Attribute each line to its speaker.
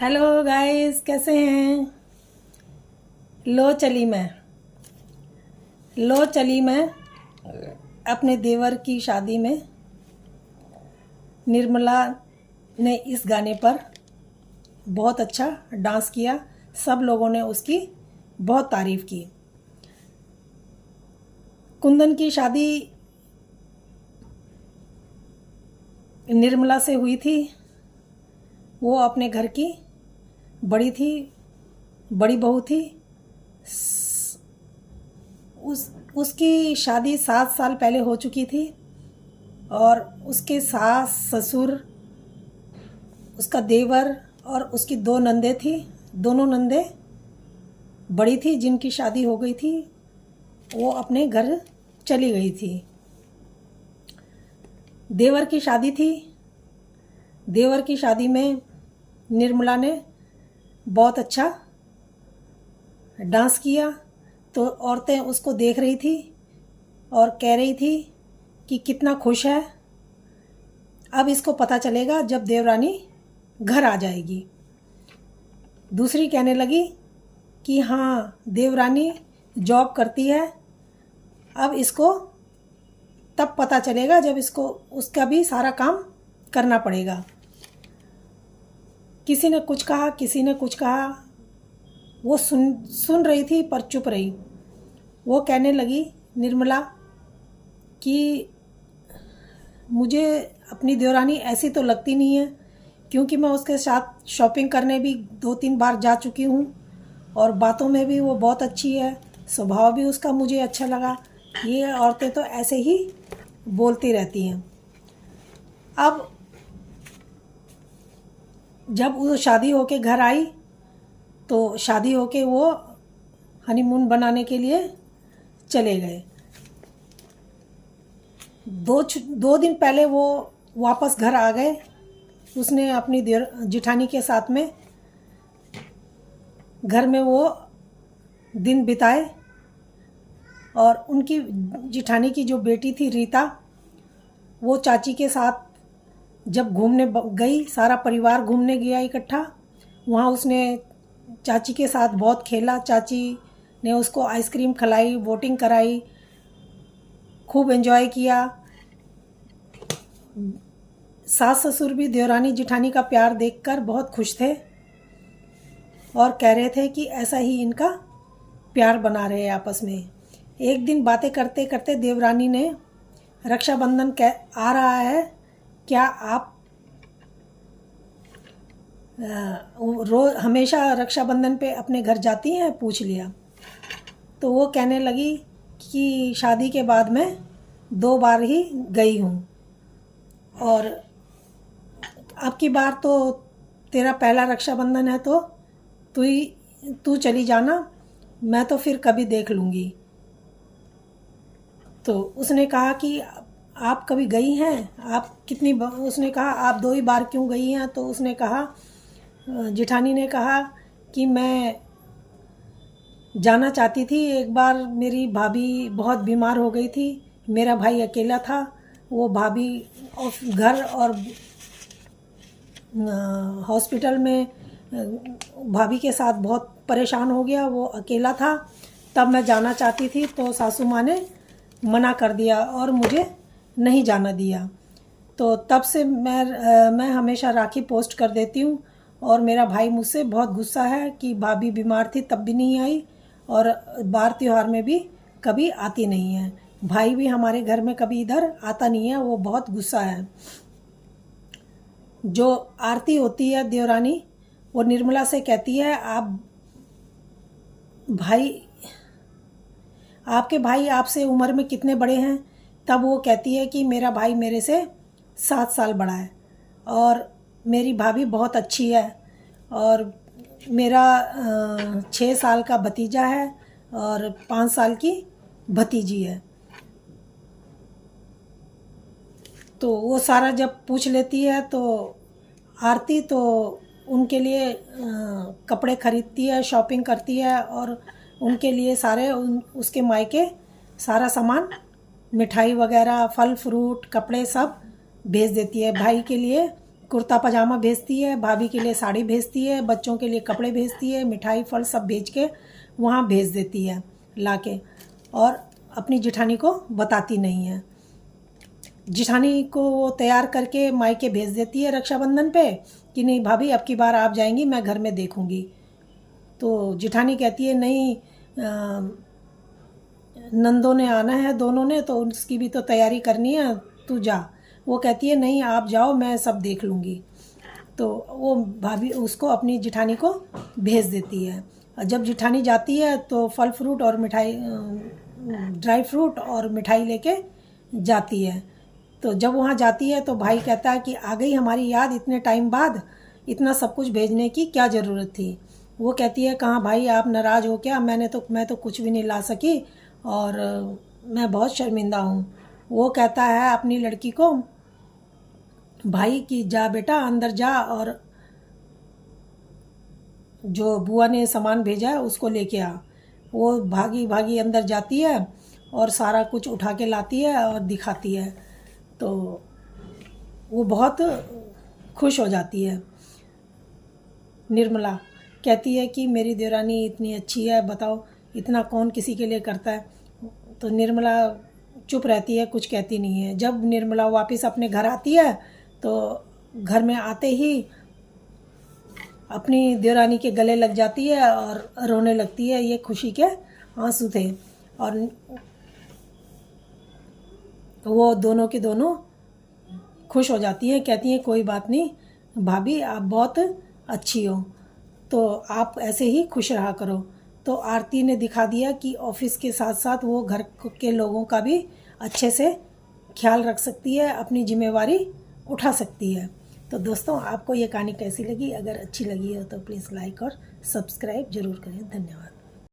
Speaker 1: Hello guys, कैसे हैं। लो चली मैं अपने देवर की शादी में। निर्मला ने इस गाने पर बहुत अच्छा डांस किया। सब लोगों ने उसकी बहुत तारीफ़ की। कुंदन की शादी निर्मला से हुई थी। वो अपने घर की बड़ी बहू थी। उसकी शादी 7 साल पहले हो चुकी थी और उसके सास ससुर, उसका देवर और उसकी 2 नंदे थी। दोनों नंदे बड़ी थी, जिनकी शादी हो गई थी वो अपने घर चली गई थी। देवर की शादी थी। देवर की शादी में निर्मला ने बहुत अच्छा डांस किया, तो औरतें उसको देख रही थी और कह रही थी कि कितना खुश है। अब इसको पता चलेगा जब देवरानी घर आ जाएगी। दूसरी कहने लगी कि हाँ, देवरानी जॉब करती है, अब इसको तब पता चलेगा जब इसको उसका भी सारा काम करना पड़ेगा। किसी ने कुछ कहा, किसी ने कुछ कहा। वो सुन रही थी पर चुप रही। वो कहने लगी निर्मला कि मुझे अपनी देवरानी ऐसी तो लगती नहीं है, क्योंकि मैं उसके साथ शॉपिंग करने भी 2-3 बार जा चुकी हूँ और बातों में भी वो बहुत अच्छी है, स्वभाव भी उसका मुझे अच्छा लगा। ये औरतें तो ऐसे ही बोलती रहती हैं। अब जब वो शादी होके घर आई तो शादी होके वो हनीमून बनाने के लिए चले गए। 2 दिन पहले वो वापस घर आ गए। उसने अपनी जिठानी के साथ में घर में वो दिन बिताए और उनकी जिठानी की जो बेटी थी रीता, वो चाची के साथ जब घूमने गई, सारा परिवार घूमने गया इकट्ठा। वहाँ उसने चाची के साथ बहुत खेला। चाची ने उसको आइसक्रीम खिलाई, बोटिंग कराई, खूब एंजॉय किया। सास ससुर भी देवरानी जिठानी का प्यार देखकर बहुत खुश थे और कह रहे थे कि ऐसा ही इनका प्यार बना रहे आपस में। एक दिन बातें करते करते देवरानी ने, रक्षाबंधन आ रहा है, क्या आप रोज हमेशा रक्षाबंधन पे अपने घर जाती हैं, पूछ लिया। तो वो कहने लगी कि शादी के बाद मैं 2 बार ही गई हूँ और अब की बार तो तेरा पहला रक्षाबंधन है, तो तू चली जाना, मैं तो फिर कभी देख लूँगी। तो उसने कहा कि आप कभी गई हैं, आप कितनी उसने कहा आप 2 ही बार क्यों गई हैं। तो उसने कहा, जिठानी ने कहा कि मैं जाना चाहती थी। एक बार मेरी भाभी बहुत बीमार हो गई थी, मेरा भाई अकेला था। वो भाभी घर और हॉस्पिटल में भाभी के साथ बहुत परेशान हो गया, वो अकेला था। तब मैं जाना चाहती थी तो सासू माँ ने मना कर दिया और मुझे नहीं जाना दिया। तो तब से मैं हमेशा राखी पोस्ट कर देती हूँ और मेरा भाई मुझसे बहुत गुस्सा है कि भाभी बीमार थी तब भी नहीं आई और बार त्योहार में भी कभी आती नहीं है। भाई भी हमारे घर में कभी इधर आता नहीं है, वो बहुत गुस्सा है। जो आरती होती है देवरानी, वो निर्मला से कहती है आपके भाई आपसे उम्र में कितने बड़े हैं। तब वो कहती है कि मेरा भाई मेरे से 7 साल बड़ा है और मेरी भाभी बहुत अच्छी है और मेरा 6 साल का भतीजा है और 5 साल की भतीजी है। तो वो सारा जब पूछ लेती है तो आरती तो उनके लिए कपड़े खरीदती है, शॉपिंग करती है और उनके लिए सारे उसके मायके सारा सामान, मिठाई वगैरह, फल फ्रूट, कपड़े सब भेज देती है। भाई के लिए कुर्ता पजामा भेजती है, भाभी के लिए साड़ी भेजती है, बच्चों के लिए कपड़े भेजती है, मिठाई फल सब भेज के वहाँ भेज देती है लाके, और अपनी जिठानी को बताती नहीं है। जिठानी को वो तैयार करके मायके भेज देती है रक्षाबंधन पे कि नहीं भाभी अब की बार आप जाएंगी, मैं घर में देखूंगी। तो जिठानी कहती है नहीं, नंदों ने आना है दोनों ने, तो उसकी भी तो तैयारी करनी है, तू जा। वो कहती है नहीं आप जाओ, मैं सब देख लूँगी। तो वो भाभी उसको अपनी जिठानी को भेज देती है। जब जिठानी जाती है तो फल फ्रूट और मिठाई, ड्राई फ्रूट और मिठाई लेके जाती है। तो जब वहाँ जाती है तो भाई कहता है कि आ गई हमारी याद इतने टाइम बाद, इतना सब कुछ भेजने की क्या ज़रूरत थी। वो कहती है कहाँ भाई आप नाराज़ हो क्या, मैं तो कुछ भी नहीं ला सकी और मैं बहुत शर्मिंदा हूँ। वो कहता है अपनी लड़की को भाई कि जा बेटा अंदर जा और जो बुआ ने सामान भेजा है उसको लेके आ। वो भागी भागी अंदर जाती है और सारा कुछ उठा के लाती है और दिखाती है। तो वो बहुत खुश हो जाती है। निर्मला कहती है कि मेरी देवरानी इतनी अच्छी है, बताओ इतना कौन किसी के लिए करता है। तो निर्मला चुप रहती है, कुछ कहती नहीं है। जब निर्मला वापस अपने घर आती है तो घर में आते ही अपनी देवरानी के गले लग जाती है और रोने लगती है। ये खुशी के आंसू थे और वो दोनों के दोनों खुश हो जाती हैं, कहती हैं कोई बात नहीं भाभी आप बहुत अच्छी हो, तो आप ऐसे ही खुश रहा करो। तो आरती ने दिखा दिया कि ऑफिस के साथ साथ वो घर के लोगों का भी अच्छे से ख्याल रख सकती है, अपनी जिम्मेवारी उठा सकती है। तो दोस्तों आपको ये कहानी कैसी लगी? अगर अच्छी लगी हो तो प्लीज़ लाइक और सब्सक्राइब ज़रूर करें। धन्यवाद।